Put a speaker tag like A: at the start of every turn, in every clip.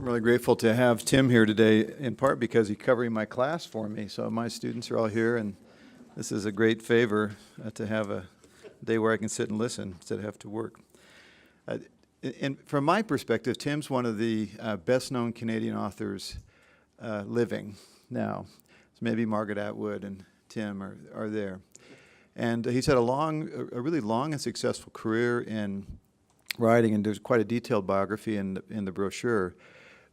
A: I'm really grateful to have Tim here today, in part because he's covering my class for me. So my students are all here, and this is a great favor to have a day where I can sit and listen instead of have to work. And from my perspective, Tim's one of the best-known Canadian authors living now. So maybe Margaret Atwood and Tim are there. And he's had a really long and successful career in writing, and there's quite a detailed biography in the brochure.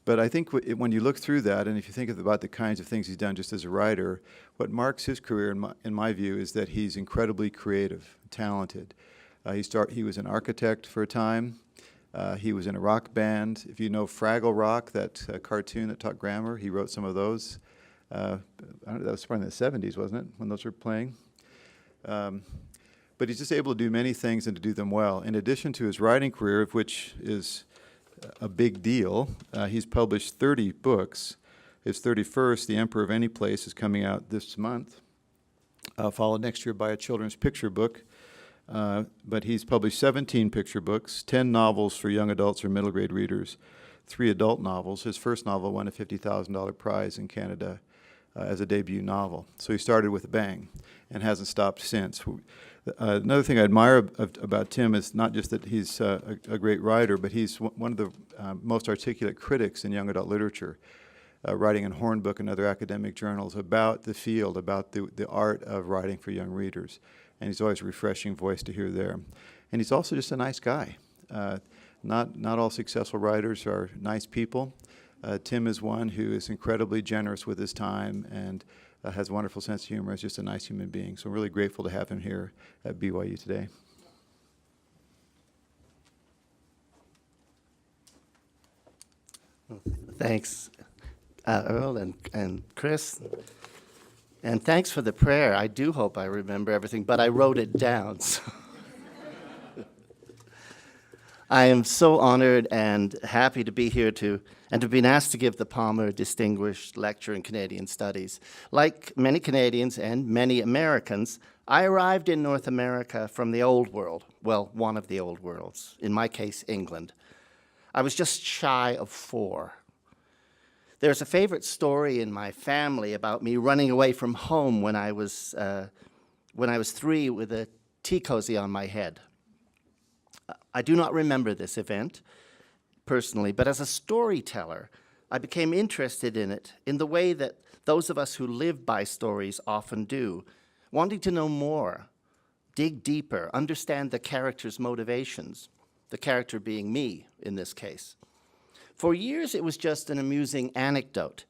A: But I think when you look through that, and if you think about the kinds of things he's done just as a writer, what marks his career, in my view, is that he's incredibly creative, talented. He was an architect for a time. He was in a rock band. If you know Fraggle Rock, that cartoon that taught grammar, he wrote some of those. That was probably in the 70s, wasn't it, when those were playing? But he's just able to do many things and to do them well. In addition to his writing career, which is a big deal, he's published 30 books. His 31st, The Emperor of Any Place, is coming out this month, followed next year by a children's picture book. But he's published 17 picture books, 10 novels for young adults or middle grade readers, 3 adult novels. His first novel won a $50,000 prize in Canada as a debut novel. So he started with a bang and hasn't stopped since. Another thing I admire about Tim is not just that he's a great writer, but he's one of the most articulate critics in young adult literature, writing in Hornbook and other academic journals about the field, about the art of writing for young readers. And he's always a refreshing voice to hear there. And he's also just a nice guy. Not all successful writers are nice people. Tim is one who is incredibly generous with his time and has a wonderful sense of humor. Is just a nice human being. So I'm really grateful to have him here at BYU today.
B: Thanks, Earl and Chris. And thanks for the prayer. I do hope I remember everything, but I wrote it down. So. I am so honored and happy to be here and to have been asked to give the Palmer Distinguished Lecture in Canadian Studies. Like many Canadians and many Americans, I arrived in North America from the old world, well, one of the old worlds, in my case, England. I was just shy of 4. There's a favorite story in my family about me running away from home when I was 3 with a tea cozy on my head. I do not remember this event personally, but as a storyteller, I became interested in it in the way that those of us who live by stories often do, wanting to know more, dig deeper, understand the character's motivations, the character being me in this case. For years, it was just an amusing anecdote,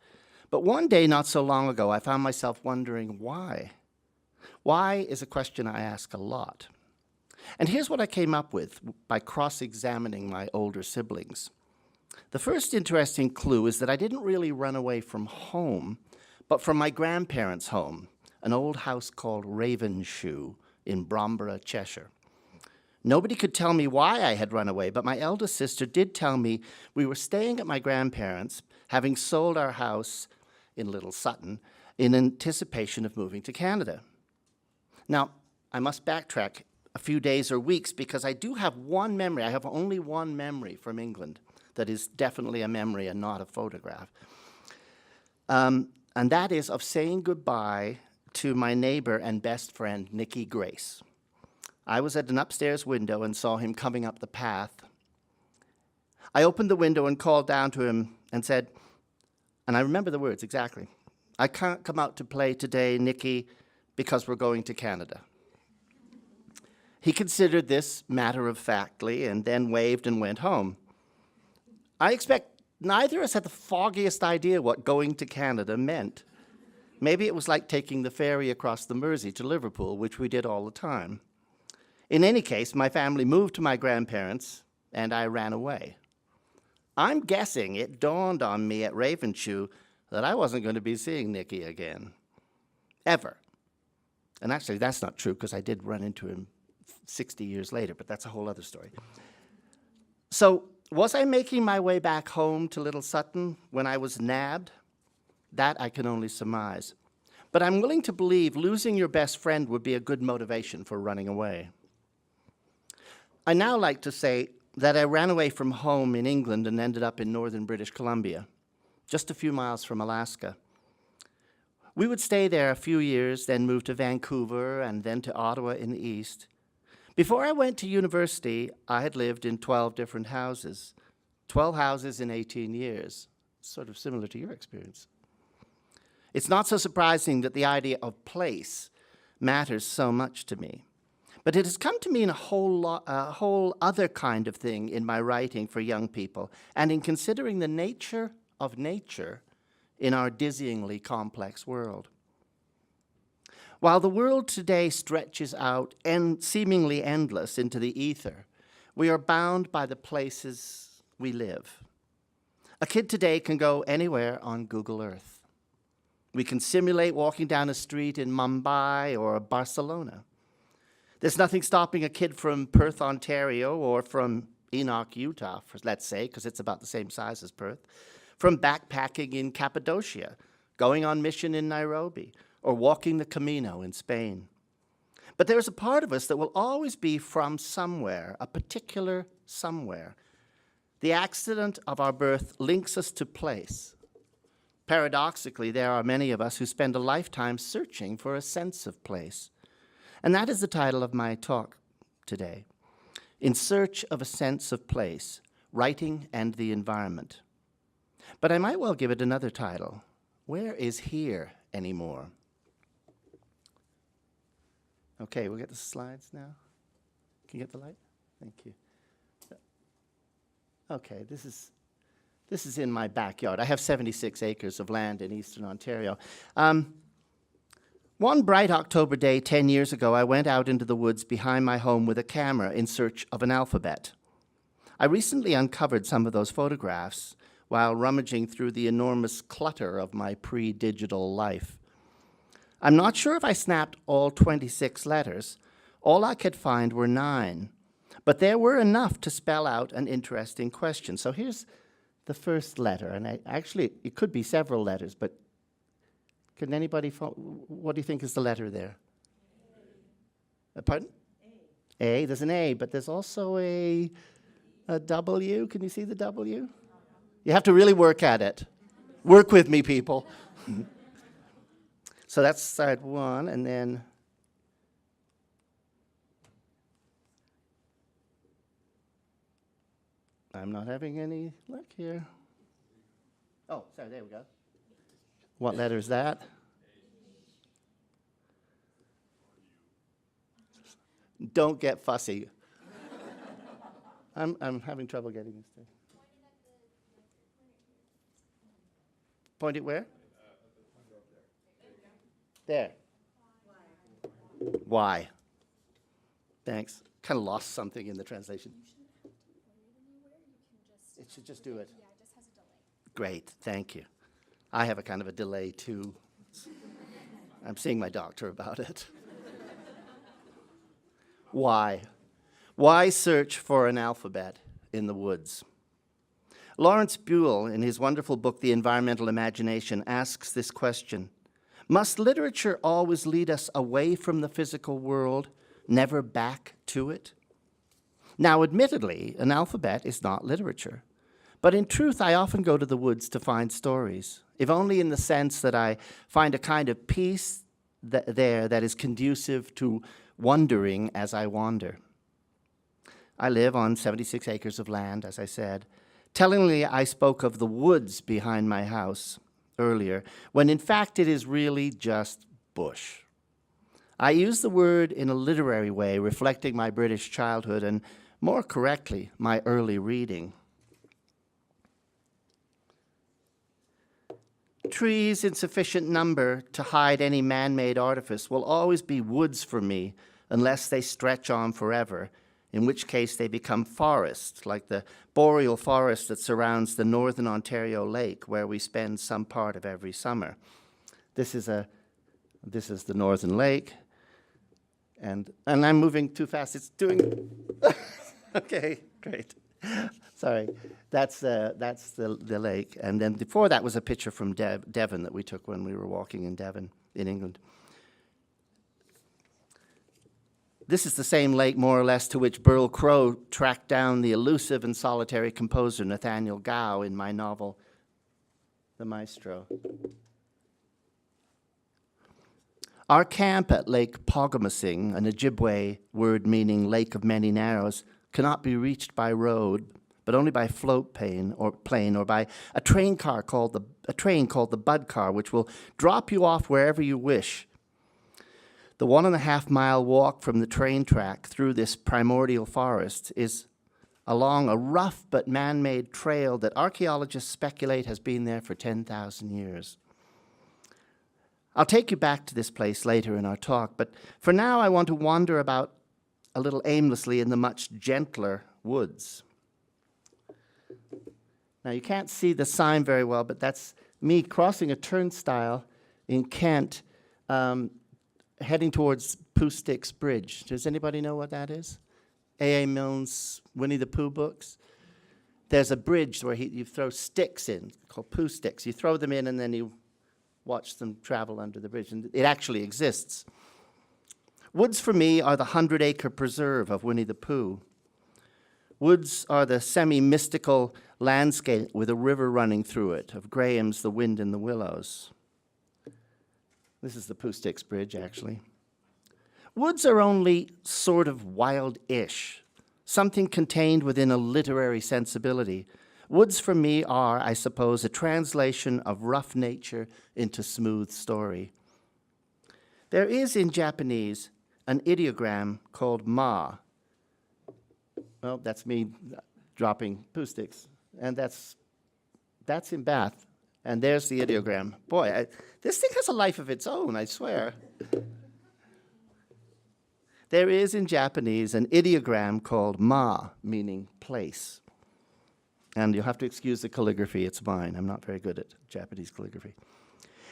B: but one day not so long ago, I found myself wondering why. Why is a question I ask a lot. And here's what I came up with by cross-examining my older siblings. The first interesting clue is that I didn't really run away from home, but from my grandparents' home, an old house called Ravenshoe in Bromborough, Cheshire. Nobody could tell me why I had run away, but my eldest sister did tell me we were staying at my grandparents', having sold our house in Little Sutton in anticipation of moving to Canada. Now, I must backtrack a few days or weeks because I do have one memory. I have only one memory from England that is definitely a memory and not a photograph. And that is of saying goodbye to my neighbor and best friend, Nicky Grace. I was at an upstairs window and saw him coming up the path. I opened the window and called down to him and said, and I remember the words exactly, "I can't come out to play today, Nicky, because we're going to Canada." He considered this matter-of-factly and then waved and went home. I expect neither of us had the foggiest idea what going to Canada meant. Maybe it was like taking the ferry across the Mersey to Liverpool, which we did all the time. In any case, my family moved to my grandparents, and I ran away. I'm guessing it dawned on me at Ravenshoe that I wasn't going to be seeing Nicky again, ever. And actually, that's not true, because I did run into him 60 years later, but that's a whole other story. So, was I making my way back home to Little Sutton when I was nabbed? That I can only surmise. But I'm willing to believe losing your best friend would be a good motivation for running away. I now like to say that I ran away from home in England and ended up in northern British Columbia, just a few miles from Alaska. We would stay there a few years, then move to Vancouver and then to Ottawa in the east. Before I went to university, I had lived in 12 different houses. 12 houses in 18 years, sort of similar to your experience. It's not so surprising that the idea of place matters so much to me. But it has come to mean a whole other kind of thing in my writing for young people and in considering the nature of nature in our dizzyingly complex world. While the world today stretches out seemingly endless into the ether, we are bound by the places we live. A kid today can go anywhere on Google Earth. We can simulate walking down a street in Mumbai or Barcelona. There's nothing stopping a kid from Perth, Ontario, or from Enoch, Utah, let's say, because it's about the same size as Perth, from backpacking in Cappadocia, going on mission in Nairobi, or walking the Camino in Spain. But there's a part of us that will always be from somewhere, a particular somewhere. The accident of our birth links us to place. Paradoxically, there are many of us who spend a lifetime searching for a sense of place. And that is the title of my talk today, In Search of a Sense of Place, Writing and the Environment. But I might well give it another title, Where is Here Anymore? Okay, we'll get the slides now. Can you get the light? Thank you. Okay, this is in my backyard. I have 76 acres of land in eastern Ontario. One bright October day 10 years ago, I went out into the woods behind my home with a camera in search of an alphabet. I recently uncovered some of those photographs while rummaging through the enormous clutter of my pre-digital life. I'm not sure if I snapped all 26 letters. All I could find were 9, but there were enough to spell out an interesting question. So here's the first letter, and actually it could be several letters, but can anybody, what do you think is the letter there? Pardon? A. There's an A, but there's also a W. Can you see the W? You have to really work at it. Work with me, people. So that's side one, and then I'm not having any luck here. Oh, sorry, there we go. What letter is that? Don't get fussy. I'm having trouble getting this thing. Point it where? There. Why? Thanks. Kind of lost something in the translation. It should just do it.
C: Yeah, it just has a delay.
B: Great, thank you. I have a kind of a delay too. I'm seeing my doctor about it. Why? Why search for an alphabet in the woods? Lawrence Buell, in his wonderful book, The Environmental Imagination, asks this question. Must literature always lead us away from the physical world, never back to it? Now, admittedly, an alphabet is not literature. But in truth, I often go to the woods to find stories, if only in the sense that I find a kind of peace there that is conducive to wondering as I wander. I live on 76 acres of land, as I said. Tellingly, I spoke of the woods behind my house earlier, when in fact it is really just bush. I use the word in a literary way, reflecting my British childhood and, more correctly, my early reading. Trees in sufficient number to hide any man-made artifice will always be woods for me unless they stretch on forever, in which case they become forests, like the boreal forest that surrounds the northern Ontario lake, where we spend some part of every summer. This is the northern lake, and I'm moving too fast. It's doing. Okay, great. Sorry, that's the lake, and then before that was a picture from Devon that we took when we were walking in Devon, in England. This is the same lake, more or less, to which Burl Crow tracked down the elusive and solitary composer Nathaniel Gow in my novel, The Maestro. Our camp at Lake Pogomasing, an Ojibwe word meaning Lake of Many Narrows, cannot be reached by road, but only by float plane or by a train called the Bud Car, which will drop you off wherever you wish. The 1.5 mile walk from the train track through this primordial forest is along a rough but man-made trail that archaeologists speculate has been there for 10,000 years. I'll take you back to this place later in our talk, but for now I want to wander about a little aimlessly in the much gentler woods. Now you can't see the sign very well, but that's me crossing a turnstile in Kent, heading towards Pooh Sticks Bridge. Does anybody know what that is? A.A. Milne's Winnie the Pooh books. There's a bridge where you throw sticks in, called Pooh Sticks. You throw them in and then you watch them travel under the bridge, and it actually exists. Woods for me are the 100-acre preserve of Winnie the Pooh. Woods are the semi-mystical landscape with a river running through it, of Graham's The Wind in the Willows. This is the Pooh Sticks Bridge, actually. Woods are only sort of wild-ish, something contained within a literary sensibility. Woods for me are, I suppose, a translation of rough nature into smooth story. There is in Japanese an ideogram called ma. Well, that's me dropping Pooh Sticks, and that's in Bath, and there's the ideogram. Boy, this thing has a life of its own, I swear. There is in Japanese an ideogram called ma, meaning place. And you'll have to excuse the calligraphy, it's mine. I'm not very good at Japanese calligraphy.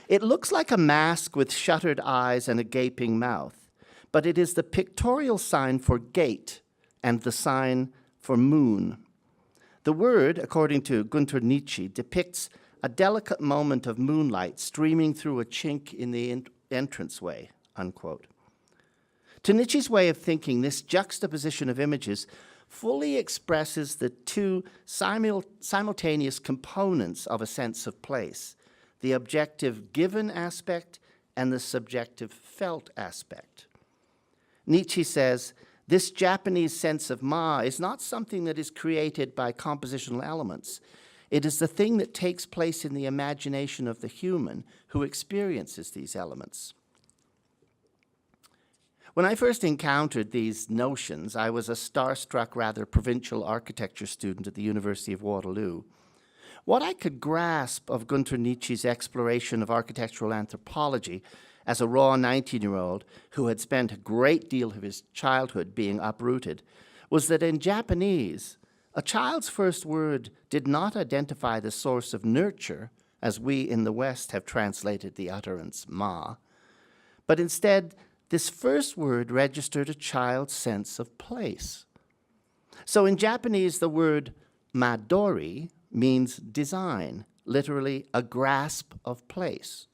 B: It looks like a mask with shuttered eyes and a gaping mouth, but it is the pictorial sign for gate and the sign for moon. The word, according to Gunter Nietzsche, depicts a delicate moment of moonlight streaming through a chink in the entranceway, unquote. To Nietzsche's way of thinking, this juxtaposition of images fully expresses the two simultaneous components of a sense of place, the objective given aspect and the subjective felt aspect. Nietzsche says, this Japanese sense of ma is not something that is created by compositional elements. It is the thing that takes place in the imagination of the human who experiences these elements. When I first encountered these notions, I was a starstruck, rather provincial architecture student at the University of Waterloo. What I could grasp of Gunter Nietzsche's exploration of architectural anthropology as a raw 19-year-old who had spent a great deal of his childhood being uprooted was that in Japanese, a child's first word did not identify the source of nurture, as we in the West have translated the utterance ma, but instead, this first word registered a child's sense of place. So in Japanese, the word madori means design, literally a grasp of place.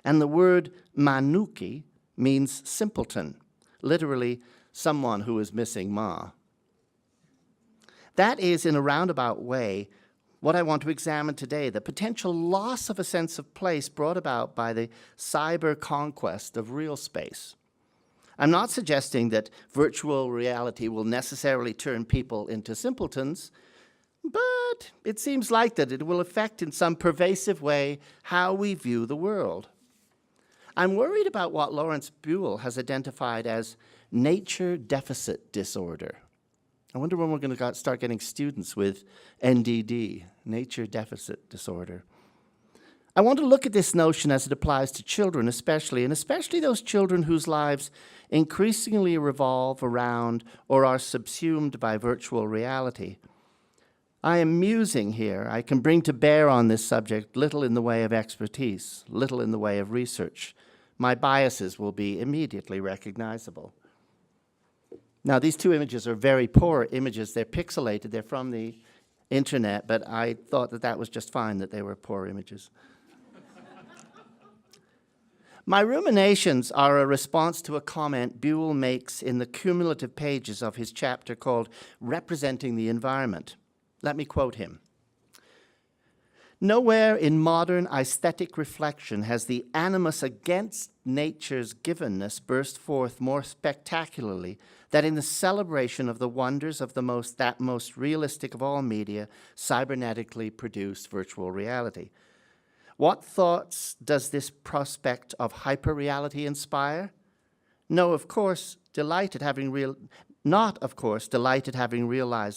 B: And the word manuki means simpleton, literally someone who is missing ma. That is, in a roundabout way, what I want to examine today, the potential loss of a sense of place brought about by the cyber conquest of real space. I'm not suggesting that virtual reality will necessarily turn people into simpletons, but it seems like that it will affect in some pervasive way how we view the world. I'm worried about what Lawrence Buell has identified as nature deficit disorder. I wonder when we're going to start getting students with NDD, nature deficit disorder. I want to look at this notion as it applies to children especially, and especially those children whose lives increasingly revolve around or are subsumed by virtual reality. I am musing here. I can bring to bear on this subject little in the way of expertise, little in the way of research. My biases will be immediately recognizable. Now, these two images are very poor images. They're pixelated. They're from the internet, but I thought that that was just fine that they were poor images. My ruminations are a response to a comment Buell makes in the cumulative pages of his chapter called Representing the Environment. Let me quote him. Nowhere in modern aesthetic reflection has the animus against nature's givenness burst forth more spectacularly than in the celebration of the wonders of that most realistic of all media, cybernetically produced virtual reality. What thoughts does this prospect of hyperreality inspire? Not, of course, delight at having realized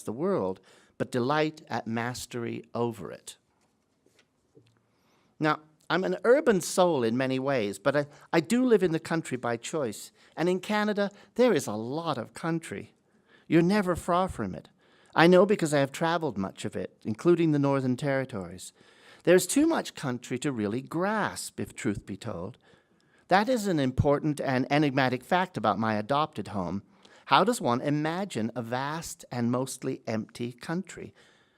B: the world, but delight at mastery over it. Now, I'm an urban soul in many ways, but I do live in the country by choice. And in Canada, there is a lot of country. You're never far from it. I know because I have traveled much of it, including the Northern Territories. There's too much country to really grasp, if truth be told. That is an important and enigmatic fact about my adopted home. How does one imagine a vast and mostly empty country?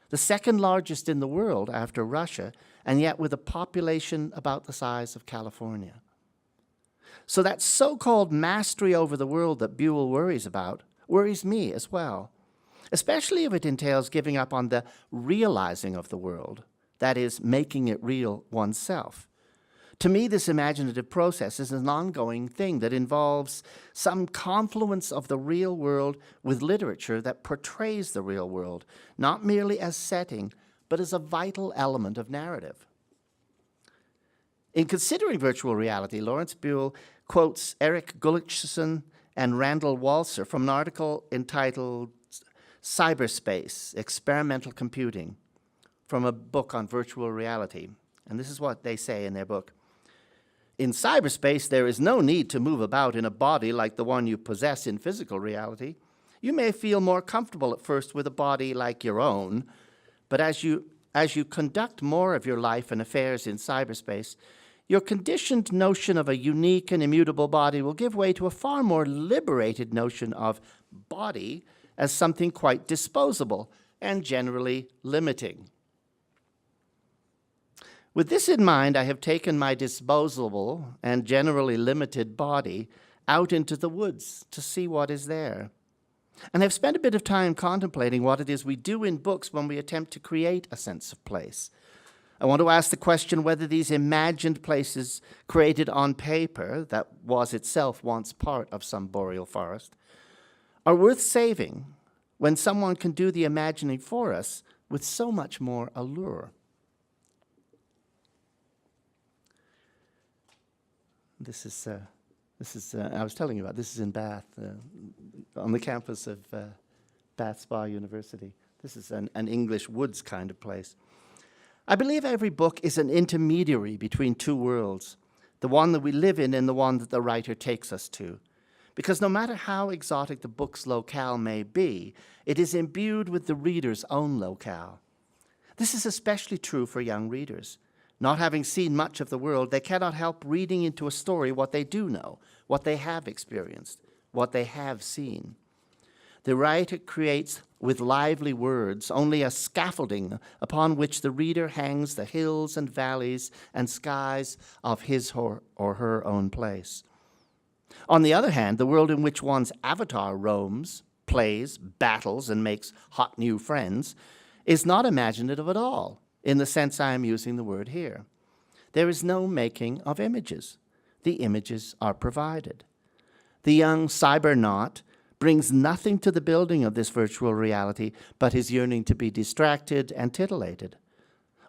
B: The second largest in the world after Russia, and yet with a population about the size of California. So that so-called mastery over the world that Buell worries about worries me as well, especially if it entails giving up on the realizing of the world, that is, making it real oneself. To me, this imaginative process is an ongoing thing that involves some confluence of the real world with literature that portrays the real world, not merely as setting, but as a vital element of narrative. In considering virtual reality, Lawrence Buell quotes Eric Gullickson and Randall Walser from an article entitled Cyberspace, Experimental Computing, from a book on virtual reality. And this is what they say in their book. In cyberspace, there is no need to move about in a body like the one you possess in physical reality. You may feel more comfortable at first with a body like your own, but as you conduct more of your life and affairs in cyberspace, your conditioned notion of a unique and immutable body will give way to a far more liberated notion of body as something quite disposable and generally limiting. With this in mind, I have taken my disposable and generally limited body out into the woods to see what is there. And I've spent a bit of time contemplating what it is we do in books when we attempt to create a sense of place. I want to ask the question whether these imagined places created on paper, that was itself once part of some boreal forest, are worth saving when someone can do the imagining for us with so much more allure. This is I was telling you about, this is in Bath, on the campus of Bath Spa University. This is an English woods kind of place. I believe every book is an intermediary between two worlds, the one that we live in and the one that the writer takes us to. Because no matter how exotic the book's locale may be, it is imbued with the reader's own locale. This is especially true for young readers. Not having seen much of the world, they cannot help reading into a story what they do know, what they have experienced, what they have seen. The writer creates with lively words only a scaffolding upon which the reader hangs the hills and valleys and skies of his or her own place. On the other hand, the world in which one's avatar roams, plays, battles, and makes hot new friends is not imaginative at all, in the sense I am using the word here. There is no making of images. The images are provided. The young cybernaut brings nothing to the building of this virtual reality but his yearning to be distracted and titillated.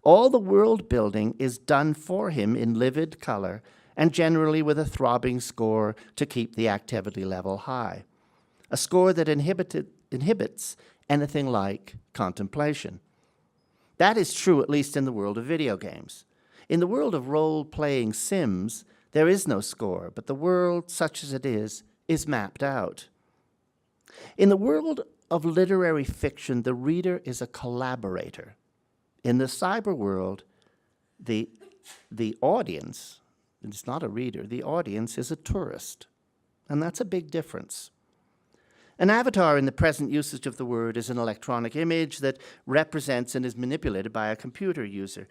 B: All the world building is done for him in livid color and generally with a throbbing score to keep the activity level high, a score that inhibits anything like contemplation. That is true at least in the world of video games. In the world of role-playing sims, there is no score, but the world, such as it is mapped out. In the world of literary fiction, the reader is a collaborator. In the cyber world, the audience, it's not a reader, the audience is a tourist. And that's a big difference. An avatar in the present usage of the word is an electronic image that represents and is manipulated by a computer user.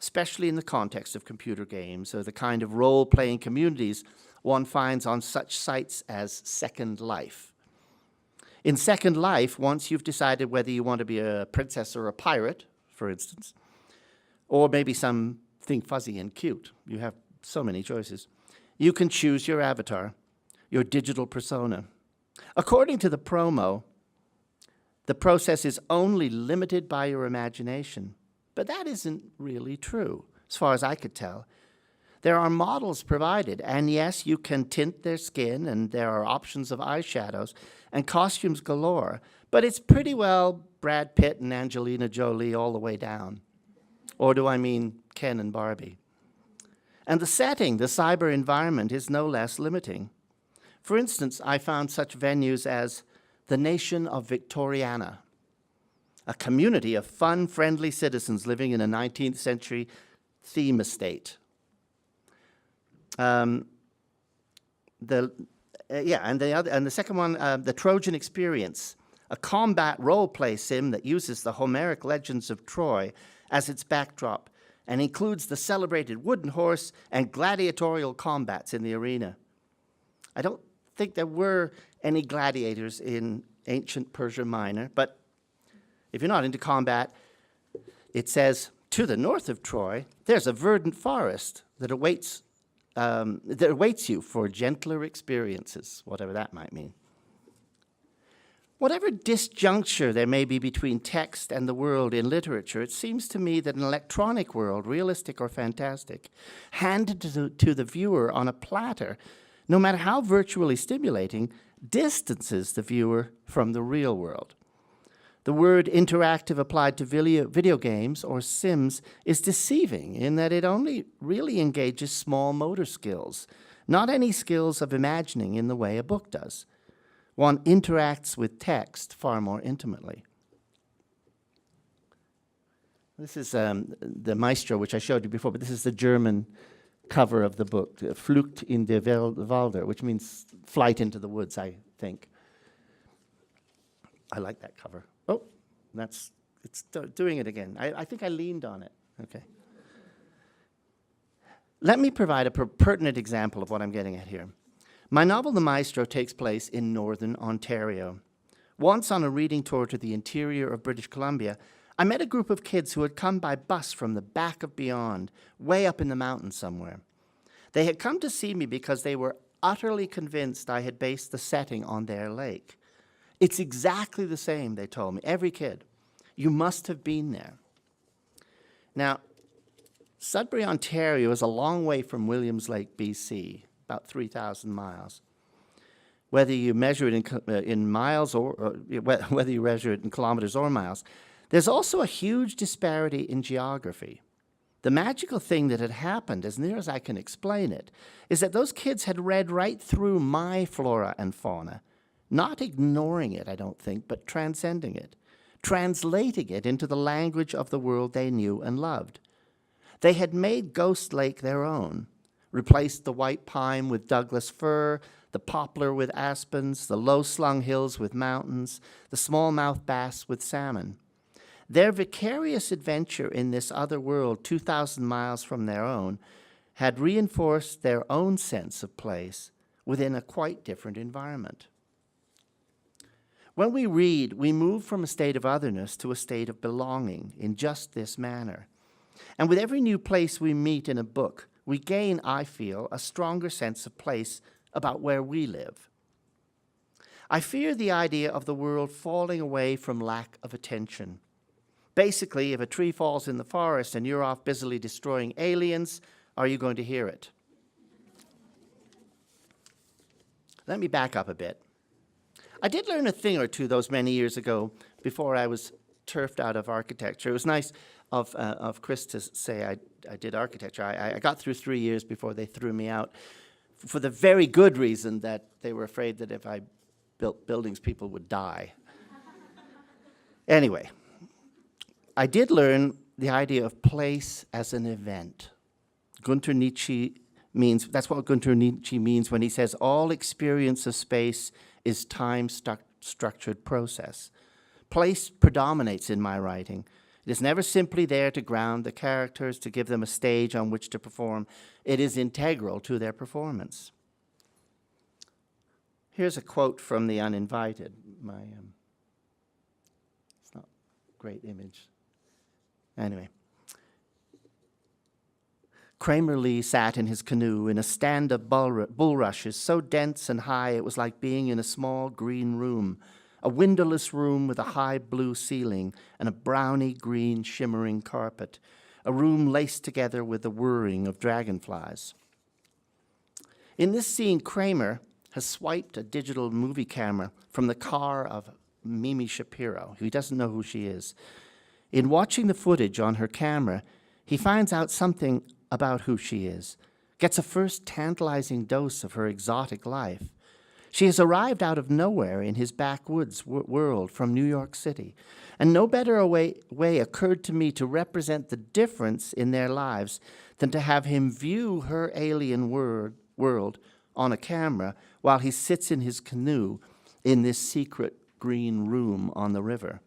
B: especially in the context of computer games or the kind of role-playing communities one finds on such sites as Second Life. In Second Life, once you've decided whether you want to be a princess or a pirate, for instance, or maybe something fuzzy and cute, you have so many choices, you can choose your avatar, your digital persona. According to the promo, the process is only limited by your imagination, but that isn't really true, as far as I could tell. There are models provided, and yes, you can tint their skin, and there are options of eyeshadows and costumes galore, but it's pretty well Brad Pitt and Angelina Jolie all the way down. Or do I mean Ken and Barbie? And the setting, the cyber environment, is no less limiting. For instance, I found such venues as the Nation of Victoriana, a community of fun, friendly citizens living in a 19th century theme estate. And the second one, the Trojan Experience, a combat role-play sim that uses the Homeric legends of Troy as its backdrop and includes the celebrated wooden horse and gladiatorial combats in the arena. I don't think there were any gladiators in ancient Persia Minor, but if you're not into combat, it says, to the north of Troy, there's a verdant forest that awaits you for gentler experiences, whatever that might mean. Whatever disjuncture there may be between text and the world in literature, it seems to me that an electronic world, realistic or fantastic, handed to the viewer on a platter, no matter how virtually stimulating, distances the viewer from the real world. The word interactive applied to video games or sims is deceiving in that it only really engages small motor skills, not any skills of imagining in the way a book does. One interacts with text far more intimately. This is the Maestro, which I showed you before, but this is the German cover of the book, Flucht in der Walder, which means flight into the woods, I think. I like that cover. Oh, it's doing it again. I think I leaned on it. Okay. Let me provide a pertinent example of what I'm getting at here. My novel, The Maestro, takes place in northern Ontario. Once on a reading tour to the interior of British Columbia, I met a group of kids who had come by bus from the back of beyond, way up in the mountains somewhere. They had come to see me because they were utterly convinced I had based the setting on their lake. It's exactly the same, they told me, every kid. You must have been there. Now, Sudbury, Ontario is a long way from Williams Lake, BC, about 3,000 miles. Whether you measure it in miles or whether you measure it in kilometers or miles, there's also a huge disparity in geography. The magical thing that had happened, as near as I can explain it, is that those kids had read right through my flora and fauna, not ignoring it, I don't think, but transcending it, translating it into the language of the world they knew and loved. They had made Ghost Lake their own, replaced the white pine with Douglas fir, the poplar with aspens, the low-slung hills with mountains, the smallmouth bass with salmon. Their vicarious adventure in this other world 2,000 miles from their own had reinforced their own sense of place within a quite different environment. When we read, we move from a state of otherness to a state of belonging in just this manner. And with every new place we meet in a book, we gain, I feel, a stronger sense of place about where we live. I fear the idea of the world falling away from lack of attention. Basically, if a tree falls in the forest and you're off busily destroying aliens, are you going to hear it? Let me back up a bit. I did learn a thing or two those many years ago before I was turfed out of architecture. It was nice of Chris to say I did architecture. I got through 3 years before they threw me out for the very good reason that they were afraid that if I built buildings, people would die. Anyway, I did learn the idea of place as an event. Gunter Nietzsche means, that's what Gunter Nietzsche means when he says all experience of space is time-structured process. Place predominates in my writing. It is never simply there to ground the characters, to give them a stage on which to perform. It is integral to their performance. Here's a quote from The Uninvited. It's not a great image. Anyway. Kramer Lee sat in his canoe in a stand of bulrushes so dense and high it was like being in a small green room, a windowless room with a high blue ceiling and a browny green shimmering carpet, a room laced together with the whirring of dragonflies. In this scene, Kramer has swiped a digital movie camera from the car of Mimi Shapiro. He doesn't know who she is. In watching the footage on her camera, he finds out something about who she is, gets a first tantalizing dose of her exotic life. She has arrived out of nowhere in his backwoods world from New York City, and no better way occurred to me to represent the difference in their lives than to have him view her alien world on a camera while he sits in his canoe in this secret green room on the river.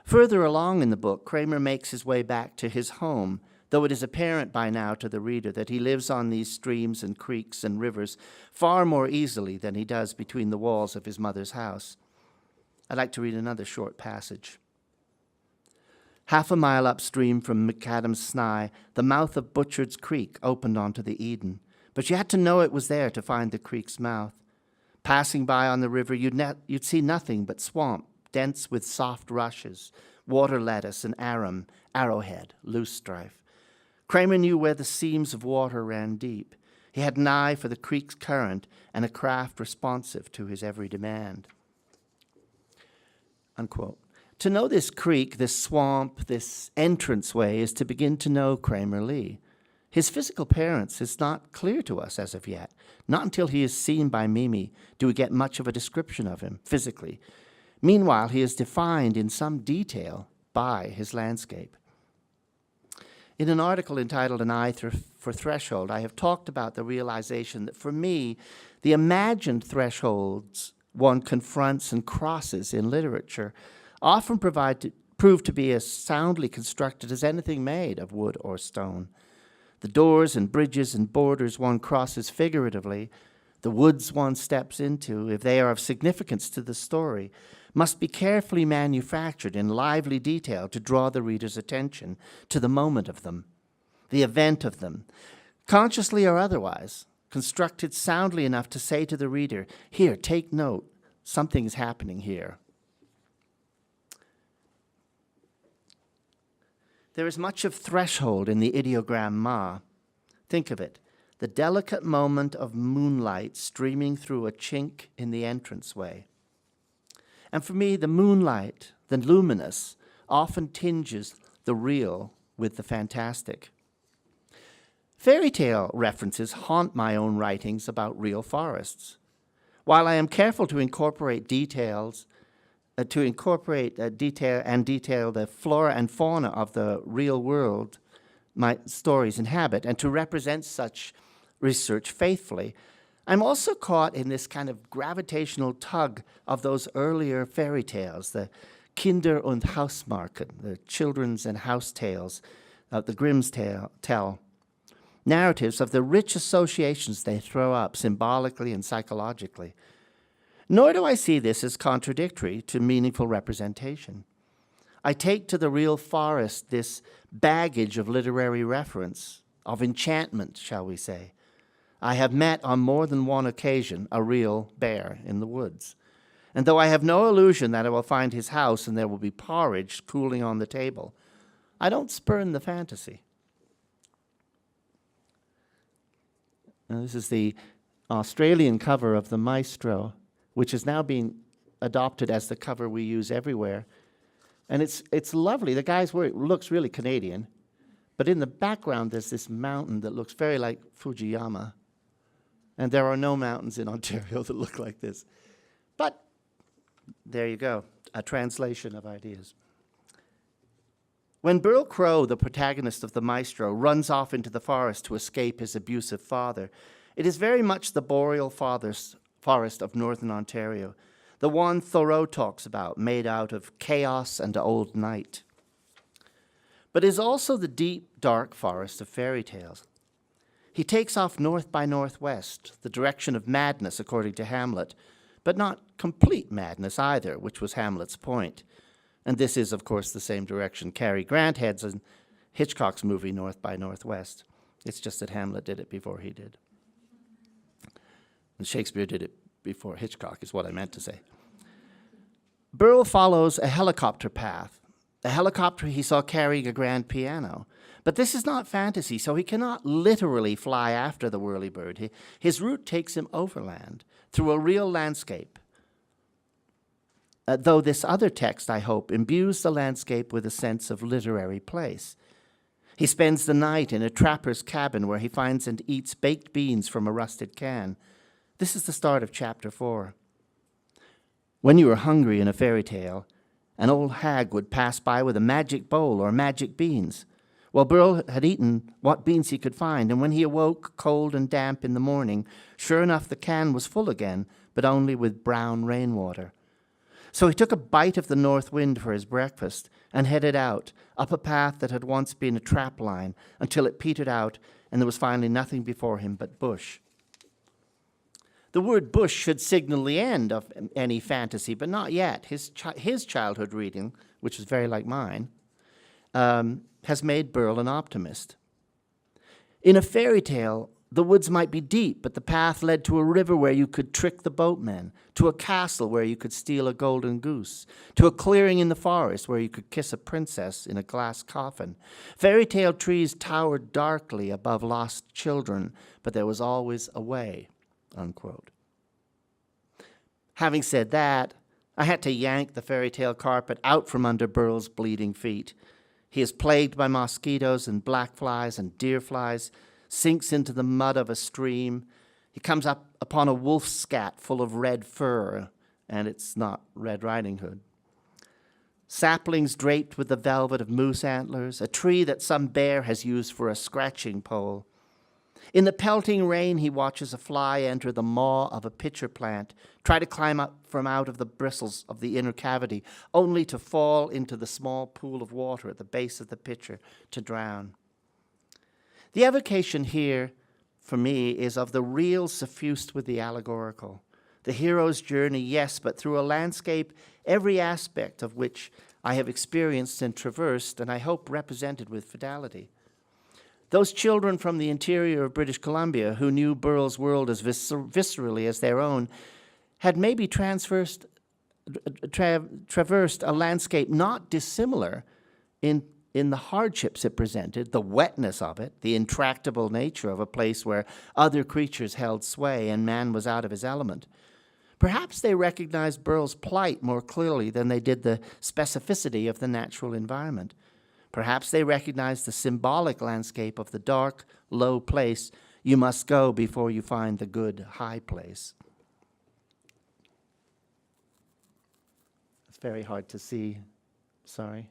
B: Further along in the book, Kramer makes his way back to his home, though it is apparent by now to the reader that he lives on these streams and creeks and rivers far more easily than he does between the walls of his mother's house. I'd like to read another short passage. Half a mile upstream from McAdam's Snai, the mouth of Butcherd's Creek opened onto the Eden, but you had to know it was there to find the creek's mouth. Passing by on the river, you'd see nothing but swamp, dense with soft rushes, water lettuce and arum, arrowhead, loosestrife. Kramer knew where the seams of water ran deep. He had an eye for the creek's current and a craft responsive to his every demand. Unquote. To know this creek, this swamp, this entranceway is to begin to know Kramer Lee. His physical appearance is not clear to us as of yet. Not until he is seen by Mimi do we get much of a description of him physically. Meanwhile, he is defined in some detail by his landscape. In an article entitled An Eye for Threshold, I have talked about the realization that for me, the imagined thresholds one confronts and crosses in literature often prove to be as soundly constructed as anything made of wood or stone. The doors and bridges and borders one crosses figuratively, the woods one steps into, if they are of significance to the story, must be carefully manufactured in lively detail to draw the reader's attention to the moment of them, the event of them, consciously or otherwise, constructed soundly enough to say to the reader, here, take note, something is happening here. There is much of threshold in the ideogram Ma. Think of it, the delicate moment of moonlight streaming through a chink in the entranceway. And for me, the moonlight, the luminous, often tinges the real with the fantastic. Fairy tale references haunt my own writings about real forests. While I am careful to incorporate detail the flora and fauna of the real world my stories inhabit, and to represent such research faithfully, I'm also caught in this kind of gravitational tug of those earlier fairy tales, the Kinder- und Hausmärchen, the children's and house tales, the Grimm's tell, narratives of the rich associations they throw up symbolically and psychologically. Nor do I see this as contradictory to meaningful representation. I take to the real forest this baggage of literary reference, of enchantment, shall we say. I have met on more than one occasion a real bear in the woods. And though I have no illusion that I will find his house and there will be porridge cooling on the table, I don't spurn the fantasy. Now, this is the Australian cover of the Maestro, which is now being adopted as the cover we use everywhere. And it's lovely. The guy's work looks really Canadian, but in the background there's this mountain that looks very like Fujiyama. And there are no mountains in Ontario that look like this. But there you go, a translation of ideas. When Burl Crow, the protagonist of the Maestro, runs off into the forest to escape his abusive father, it is very much the boreal forest of northern Ontario. the one Thoreau talks about, made out of chaos and old night, but is also the deep, dark forest of fairy tales. He takes off north by northwest, the direction of madness, according to Hamlet, but not complete madness either, which was Hamlet's point. And this is, of course, the same direction Cary Grant heads in Hitchcock's movie North by Northwest. It's just that Hamlet did it before he did. And Shakespeare did it before Hitchcock, is what I meant to say. Burl follows a helicopter path, a helicopter he saw carrying a grand piano. But this is not fantasy, so he cannot literally fly after the whirlybird. His route takes him overland, through a real landscape. Though this other text, I hope, imbues the landscape with a sense of literary place. He spends the night in a trapper's cabin where he finds and eats baked beans from a rusted can. This is the start of chapter 4. When you were hungry in a fairy tale, an old hag would pass by with a magic bowl or magic beans. Well, Burl had eaten what beans he could find, and when he awoke cold and damp in the morning, sure enough the can was full again, but only with brown rainwater. So he took a bite of the north wind for his breakfast and headed out, up a path that had once been a trap line, until it petered out and there was finally nothing before him but bush. The word bush should signal the end of any fantasy, but not yet. His childhood reading, which is very like mine, has made Burl an optimist. In a fairy tale, the woods might be deep, but the path led to a river where you could trick the boatmen, to a castle where you could steal a golden goose, to a clearing in the forest where you could kiss a princess in a glass coffin. Fairy tale trees towered darkly above lost children, but there was always a way, unquote. Having said that, I had to yank the fairy tale carpet out from under Burl's bleeding feet. He is plagued by mosquitoes and black flies and deer flies, sinks into the mud of a stream. He comes up upon a wolf scat full of red fur, and it's not Red Riding Hood. Saplings draped with the velvet of moose antlers, a tree that some bear has used for a scratching pole. In the pelting rain, he watches a fly enter the maw of a pitcher plant, try to climb up from out of the bristles of the inner cavity, only to fall into the small pool of water at the base of the pitcher to drown. The evocation here, for me, is of the real suffused with the allegorical. The hero's journey, yes, but through a landscape, every aspect of which I have experienced and traversed, and I hope represented with fidelity. Those children from the interior of British Columbia who knew Burl's world as viscerally as their own had maybe traversed a landscape not dissimilar in the hardships it presented, the wetness of it, the intractable nature of a place where other creatures held sway and man was out of his element. Perhaps they recognized Burl's plight more clearly than they did the specificity of the natural environment. Perhaps they recognized the symbolic landscape of the dark, low place you must go before you find the good, high place. It's very hard to see. Sorry.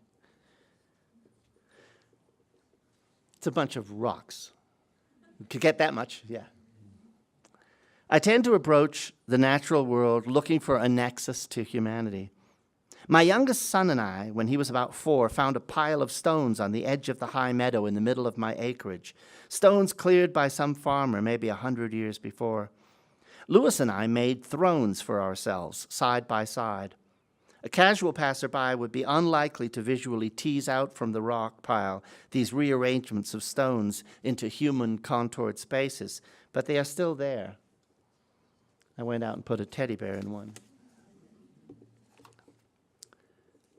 B: It's a bunch of rocks. You could get that much, yeah. I tend to approach the natural world looking for a nexus to humanity. My youngest son and I, when he was about 4, found a pile of stones on the edge of the high meadow in the middle of my acreage, stones cleared by some farmer maybe 100 years before. Louis and I made thrones for ourselves, side by side. A casual passerby would be unlikely to visually tease out from the rock pile these rearrangements of stones into human contoured spaces, but they are still there. I went out and put a teddy bear in one.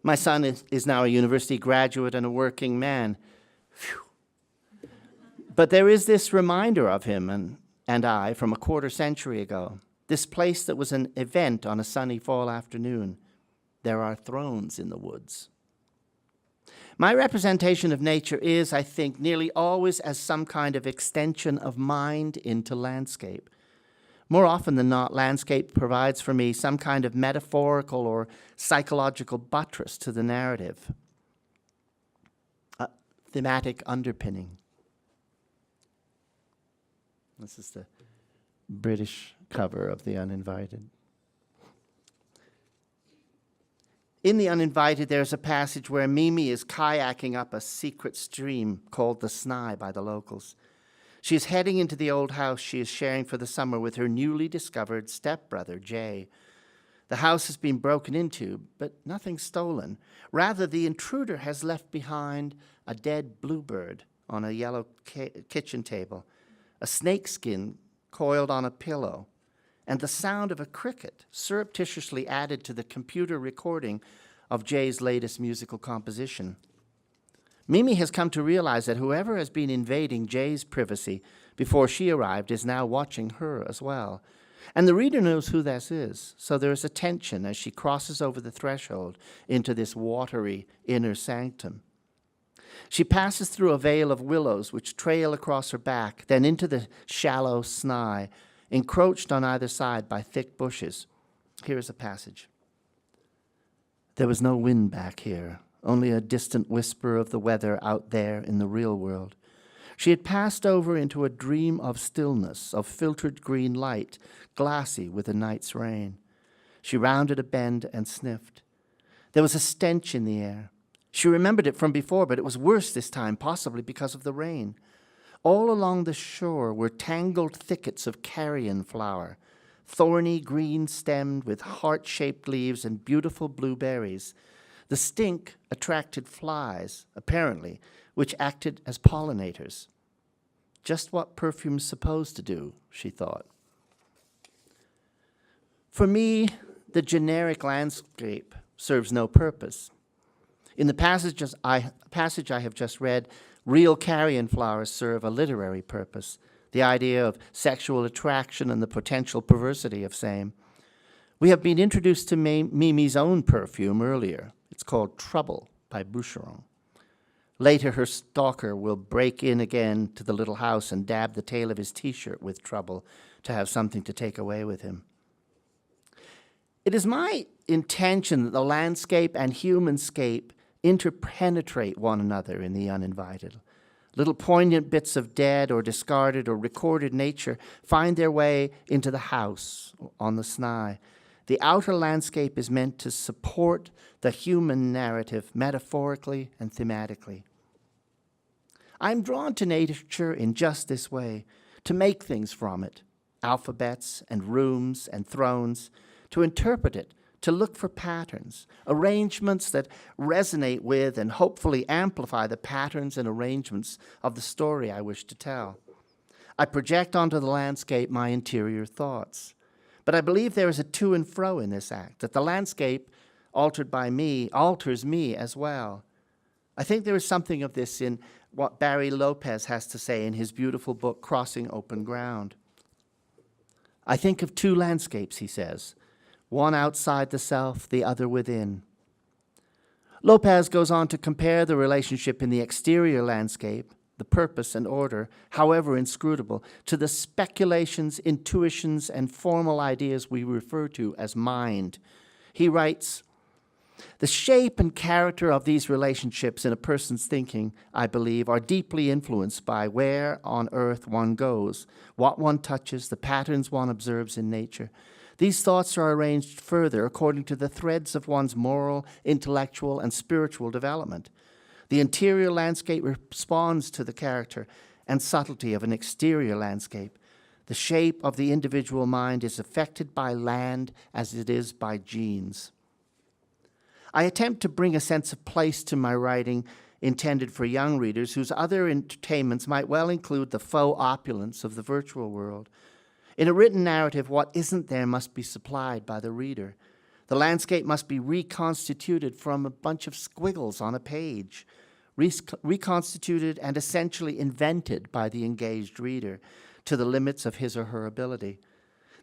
B: My son is now a university graduate and a working man. Phew. But there is this reminder of him and I from a quarter century ago, this place that was an event on a sunny fall afternoon. There are thrones in the woods. My representation of nature is, I think, nearly always as some kind of extension of mind into landscape. More often than not, landscape provides for me some kind of metaphorical or psychological buttress to the narrative, a thematic underpinning. This is the British cover of The Uninvited. In The Uninvited, there's a passage where Mimi is kayaking up a secret stream called the Snai by the locals. She is heading into the old house she is sharing for the summer with her newly discovered stepbrother, Jay. The house has been broken into, but nothing stolen. Rather, the intruder has left behind a dead bluebird on a yellow kitchen table, a snakeskin coiled on a pillow, and the sound of a cricket surreptitiously added to the computer recording of Jay's latest musical composition. Mimi has come to realize that whoever has been invading Jay's privacy before she arrived is now watching her as well. And the reader knows who this is, so there is a tension as she crosses over the threshold into this watery inner sanctum. She passes through a veil of willows which trail across her back, then into the shallow Snai, encroached on either side by thick bushes. Here is a passage. There was no wind back here, only a distant whisper of the weather out there in the real world. She had passed over into a dream of stillness, of filtered green light, glassy with a night's rain. She rounded a bend and sniffed. There was a stench in the air. She remembered it from before, but it was worse this time, possibly because of the rain. All along the shore were tangled thickets of carrion flower, thorny green stemmed with heart-shaped leaves and beautiful blue berries. The stink attracted flies, apparently, which acted as pollinators. Just what perfume's supposed to do, she thought. For me, the generic landscape serves no purpose. In the passage I have just read, real carrion flowers serve a literary purpose, the idea of sexual attraction and the potential perversity of same. We have been introduced to Mimi's own perfume earlier. It's called Trouble by Boucheron. Later, her stalker will break in again to the little house and dab the tail of his T-shirt with trouble to have something to take away with him. It is my intention that the landscape and humanscape interpenetrate one another in The Uninvited. Little poignant bits of dead or discarded or recorded nature find their way into the house on the Snai. The outer landscape is meant to support the human narrative metaphorically and thematically. I'm drawn to nature in just this way, to make things from it, alphabets and rooms and thrones, to interpret it, to look for patterns, arrangements that resonate with and hopefully amplify the patterns and arrangements of the story I wish to tell. I project onto the landscape my interior thoughts. But I believe there is a to and fro in this act, that the landscape, altered by me, alters me as well. I think there is something of this in what Barry Lopez has to say in his beautiful book, Crossing Open Ground. I think of two landscapes, he says, one outside the self, the other within. Lopez goes on to compare the relationship in the exterior landscape, the purpose and order, however inscrutable, to the speculations, intuitions, and formal ideas we refer to as mind. He writes, the shape and character of these relationships in a person's thinking, I believe, are deeply influenced by where on earth one goes, what one touches, the patterns one observes in nature. These thoughts are arranged further according to the threads of one's moral, intellectual, and spiritual development. The interior landscape responds to the character and subtlety of an exterior landscape. The shape of the individual mind is affected by land as it is by genes. I attempt to bring a sense of place to my writing intended for young readers whose other entertainments might well include the faux opulence of the virtual world. In a written narrative, what isn't there must be supplied by the reader. The landscape must be reconstituted from a bunch of squiggles on a page, reconstituted and essentially invented by the engaged reader to the limits of his or her ability.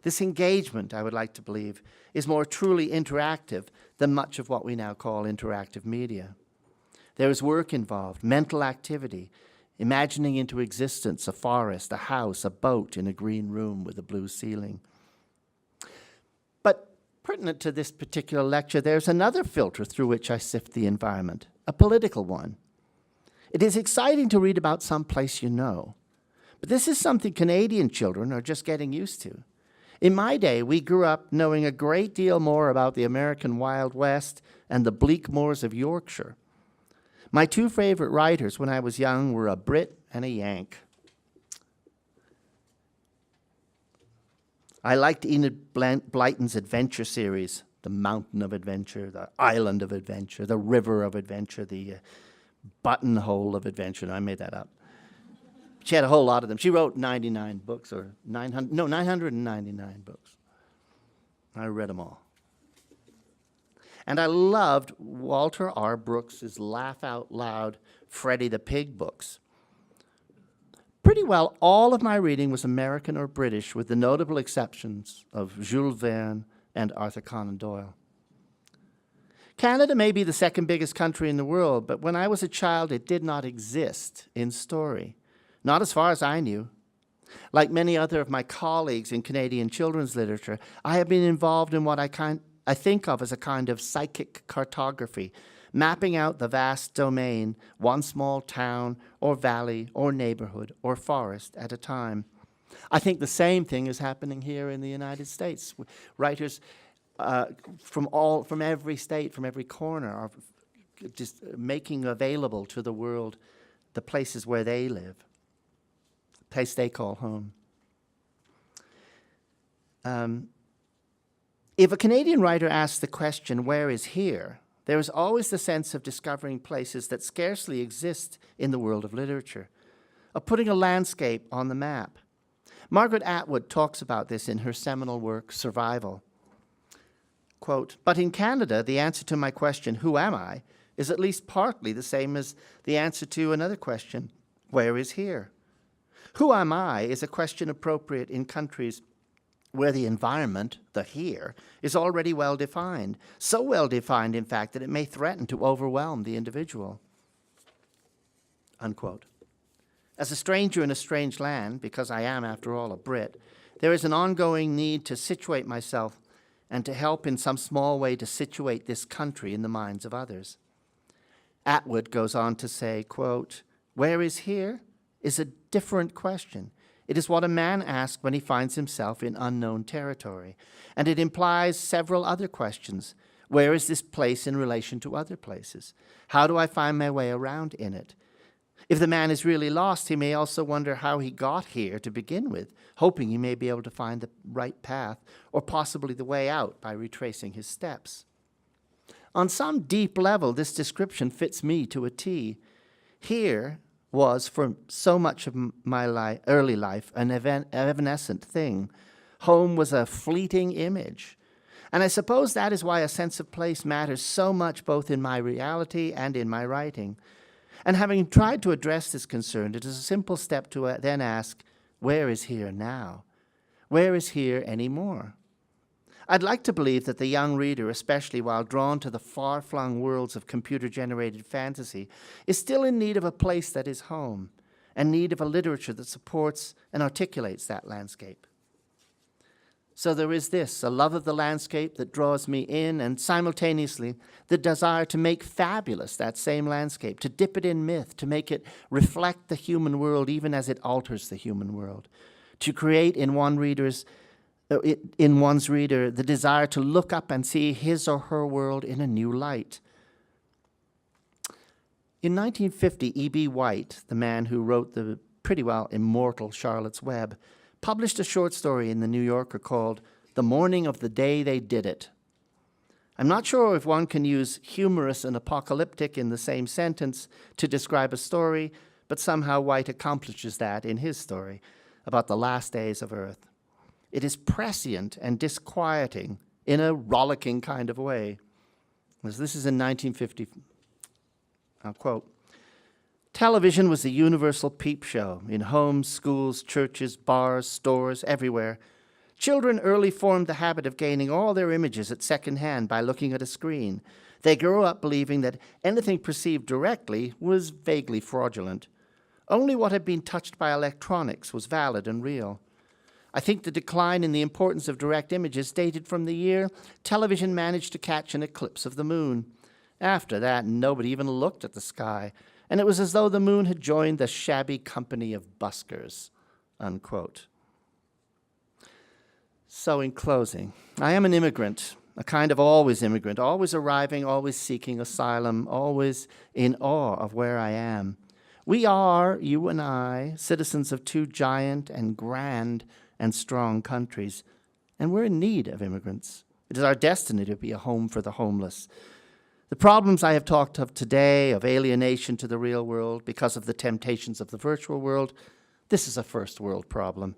B: This engagement, I would like to believe, is more truly interactive than much of what we now call interactive media. There is work involved, mental activity, imagining into existence a forest, a house, a boat in a green room with a blue ceiling. But pertinent to this particular lecture, there's another filter through which I sift the environment, a political one. It is exciting to read about some place you know, but this is something Canadian children are just getting used to. In my day, we grew up knowing a great deal more about the American Wild West and the bleak moors of Yorkshire. My two favorite writers when I was young were a Brit and a Yank. I liked Enid Blyton's adventure series, The Mountain of Adventure, The Island of Adventure, The River of Adventure, The Buttonhole of Adventure. No, I made that up. She had a whole lot of them. She wrote 99 books, or 999 books. I read them all. And I loved Walter R. Brooks's laugh out loud Freddie the Pig books. Pretty well all of my reading was American or British, with the notable exceptions of Jules Verne and Arthur Conan Doyle. Canada may be the second biggest country in the world, but when I was a child, it did not exist in story. Not as far as I knew. Like many other of my colleagues in Canadian children's literature, I have been involved in what I think of as a kind of psychic cartography, mapping out the vast domain, one small town or valley or neighborhood or forest at a time. I think the same thing is happening here in the United States. Writers from every state, from every corner, are just making available to the world the places where they live, the place they call home. If a Canadian writer asks the question, where is here, there is always the sense of discovering places that scarcely exist in the world of literature, of putting a landscape on the map. Margaret Atwood talks about this in her seminal work, Survival. Quote, "But in Canada, the answer to my question, who am I, is at least partly the same as the answer to another question, where is here? Who am I is a question appropriate in countries where the environment, the here, is already well defined. So well defined, in fact, that it may threaten to overwhelm the individual." Unquote. As a stranger in a strange land, because I am, after all, a Brit, there is an ongoing need to situate myself and to help in some small way to situate this country in the minds of others. Atwood goes on to say, quote, "Where is here is a different question. It is what a man asks when he finds himself in unknown territory, and it implies several other questions. Where is this place in relation to other places? How do I find my way around in it? If the man is really lost, he may also wonder how he got here to begin with, hoping he may be able to find the right path, or possibly the way out by retracing his steps. On some deep level, this description fits me to a T. Here was, for so much of my early life, an evanescent thing. Home was a fleeting image. And I suppose that is why a sense of place matters so much both in my reality and in my writing. And having tried to address this concern, it is a simple step to then ask, where is here now? Where is here anymore? I'd like to believe that the young reader, especially while drawn to the far-flung worlds of computer-generated fantasy, is still in need of a place that is home, and need of a literature that supports and articulates that landscape. So there is this, a love of the landscape that draws me in, and simultaneously the desire to make fabulous that same landscape, to dip it in myth, to make it reflect the human world even as it alters the human world, to create in one's reader the desire to look up and see his or her world in a new light. In 1950, E.B. White, the man who wrote the pretty well immortal Charlotte's Web, published a short story in the New Yorker called The Morning of the Day They Did It. I'm not sure if one can use humorous and apocalyptic in the same sentence to describe a story, but somehow White accomplishes that in his story about the last days of Earth. It is prescient and disquieting in a rollicking kind of way. As this is in 1950, I'll quote, "Television was the universal peep show in homes, schools, churches, bars, stores, everywhere. Children early formed the habit of gaining all their images at second hand by looking at a screen. They grew up believing that anything perceived directly was vaguely fraudulent. Only what had been touched by electronics was valid and real. I think the decline in the importance of direct images dated from the year television managed to catch an eclipse of the moon. After that, nobody even looked at the sky, and it was as though the moon had joined the shabby company of buskers," unquote. So in closing, I am an immigrant, a kind of always immigrant, always arriving, always seeking asylum, always in awe of where I am. We are, you and I, citizens of two giant and grand and strong countries, and we're in need of immigrants. It is our destiny to be a home for the homeless. The problems I have talked of today, of alienation to the real world because of the temptations of the virtual world, this is a first world problem.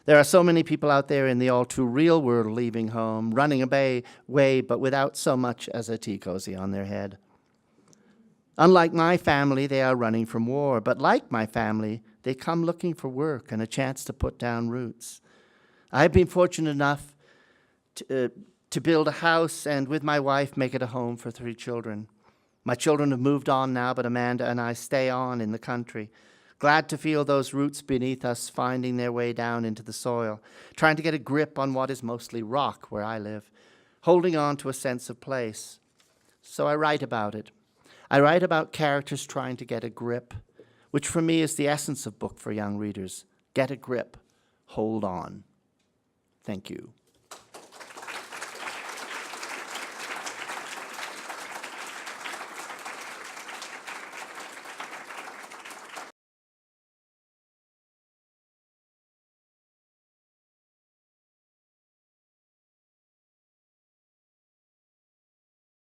B: There are so many people out there in the all too real world leaving home, running away, but without so much as a tea cozy on their head. Unlike my family, they are running from war, but like my family, they come looking for work and a chance to put down roots. I have been fortunate enough to build a house and with my wife make it a home for 3 children. My children have moved on now, but Amanda and I stay on in the country. Glad to feel those roots beneath us finding their way down into the soil, trying to get a grip on what is mostly rock where I live, holding on to a sense of place. So I write about it. I write about characters trying to get a grip, which for me is the essence of book for young readers. Get a grip. Hold on. Thank you.